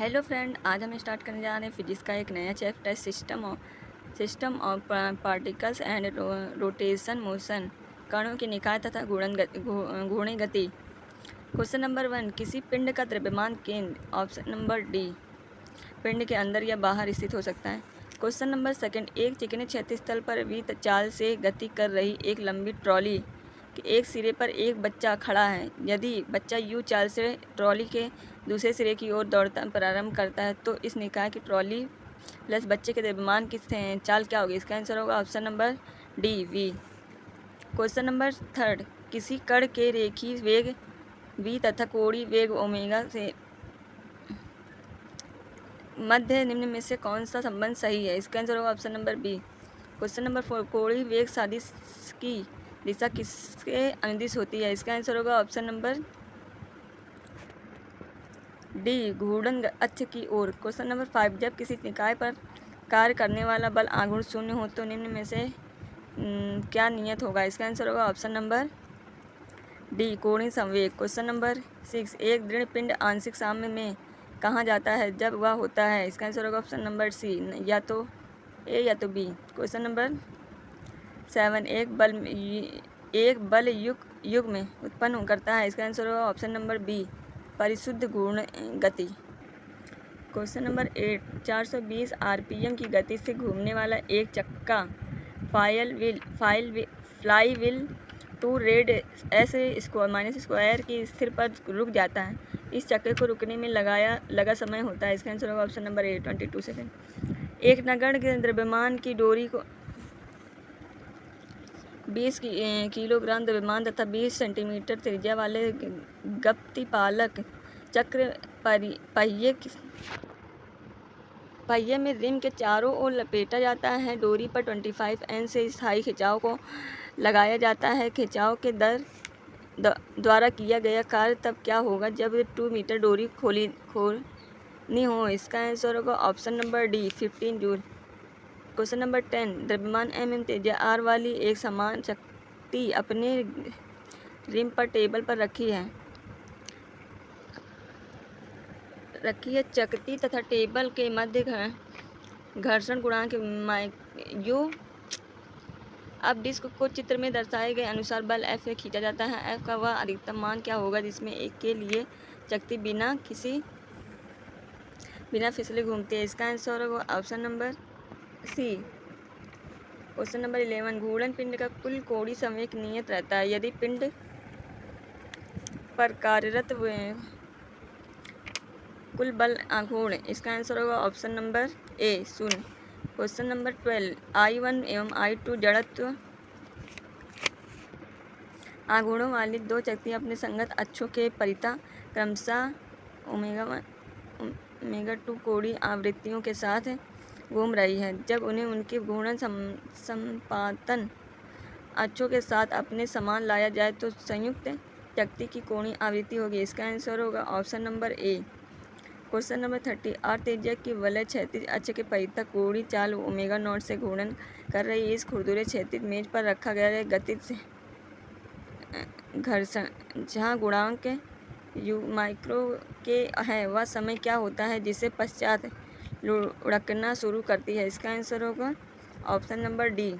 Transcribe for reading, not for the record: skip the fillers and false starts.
Hello friend, आज हम start करने जा रहे हैं फिजिक्स का एक नया chapter system of particles and rotation motion, कणों की निकाय तथा घूर्णी गति। क्वेश्चन नंबर 1, किसी पिंड का द्रव्यमान केंद्र, ऑप्शन नंबर डी, पिंड के अंदर या बाहर स्थित हो सकता है। क्वेश्चन नंबर 2, एक चिकने क्षैतिज तल पर वृत्त चाल से गति कर रही एक लंबी ट्रॉली के एक सिरे पर एक बच्चा खड़ा है। यदि बच्चा यू चाल से ट्रॉली के दूसरे सिरे की ओर दौड़ता प्रारंभ करता है तो इस निकाय की ट्रॉली प्लस बच्चे के द्रव्यमान की चाल क्या होगी? इसका आंसर होगा option number D, V. Question number 3, किसी कण के रेखीय वेग v तथा कोणीय वेग ओमेगा से मध्य निम्न में से कौन सा संबंध सही है? इसका आंसर होगा option number B. Question number 4, कोणीय वेग सदिश की दिशा किसके अनुदिश होती है? इसका आंसर होगा ऑप्शन नंबर डी, घूर्णन अक्ष की ओर। क्वेश्चन नंबर 5, जब किसी निकाय पर कार्य करने वाला बल आघूर्ण शून्य हो तो निम्न में से क्या नियत होगा? इसका आंसर होगा ऑप्शन नंबर डी, कोणीय संवेग। क्वेश्चन नंबर 6, एक दृढ़ पिंड आंशिक साम्य में कहा जाता है जब वह होता है? इसका आंसर होगा ऑप्शन नंबर सी, या तो ए या तो बी। क्वेश्चन नंबर 7, एक बल युग्म उत्पन्न करता है। इसका आंसर होगा ऑप्शन नंबर बी, परिशुद्ध घूर्ण गति। क्वेश्चन नंबर 8, 420 आरपीएम की गति से घूमने वाला एक चक्का fly wheel 2 red S square की स्थिर पर रुक जाता है। इस चक्के को रुकने में लगा समय होता है। इसका आंसर होगा ऑप्शन नंबर ए, 22 सेकेंड। एक नगण्य के द्रव्यमान की डोरी को 20 किलोग्राम द्रव्यमान तथा 20 सेंटीमीटर त्रिज्या वाले गतिपालक चक्र पहिए में रिम के चारों ओर लपेटा जाता है। डोरी पर 25 N से स्थायी खिंचाव को लगाया जाता है। खिंचाव के दर द्वारा किया गया कार्य तब क्या होगा जब 2 मीटर डोरी खोलनी हो? इसका आंसर होगा option number D, 15 joule. Question number 10, द्रव्यमान mm त्रिज्या r वाली एक समान शक्ति अपने रिम पर टेबल पर रखी है चकती तथा टेबल के मध्य घर्षण गुणांक यू। अब डिस्क को चित्र में दर्शाए गए अनुसार बल F से खींचा जाता है। F का वह अधिकतम मान क्या होगा जिसमें एक के लिए चकती बिना फिसले घूमती है? इसका आंसर होगा option number C. Question number 11, घूर्णन पिंड का कुल कोणीय संवेग नियत रहता है यदि पिंड पर कार्यरत कुल बल आघूर्ण। इसका आंसर होगा ऑप्शन नंबर ए, 0। क्वेश्चन नंबर 12, I1 एवं I2 जड़त्व आघूर्णों वाली दो चकतियाँ अपने संगत अक्षों के परितः क्रमशः ओमेगा 2 कोणीय आवृत्तियों के साथ घूम रही है। जब उन्हें उनके घूर्णन संपातन अक्षों के साथ अपने समान लाया जाए तो संयुक्त चकती की कोणीय आवृत्ति होगी। इसका आंसर होगा option number A. Question number 30, R त्रिज्या की वलय क्षैतिज अक्ष के परितः कोणीय चाल ओमेगा नॉट से घूर्णन कर रही इस खुरदुरे क्षैतिज मेज पर रखा गया गतिज घर्षण जहाँ गुणांक यू माइक्रो के है वह समय क्या होता है जिसे पश्चात लुढ़कना शुरू करती है? इसका आंसर होगा ऑप्शन नंबर डी,